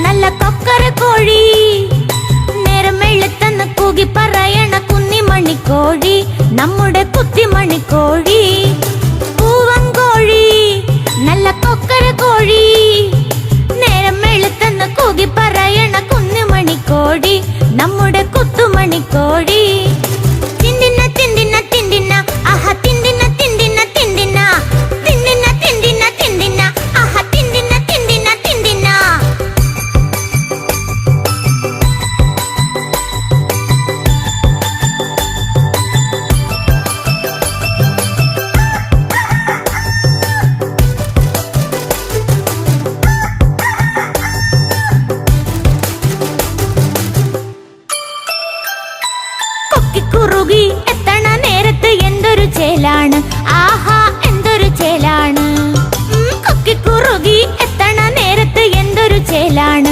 നല്ല കൊക്കര കോഴി, നേരം വെളുത്തെന്ന് കൂകി പറയണ കുന്നിമണിക്കോഴി, നമ്മുടെ കുത്തിമണിക്കോഴി. പൂവൻ കോഴി നല്ല കൊക്കര കോഴി,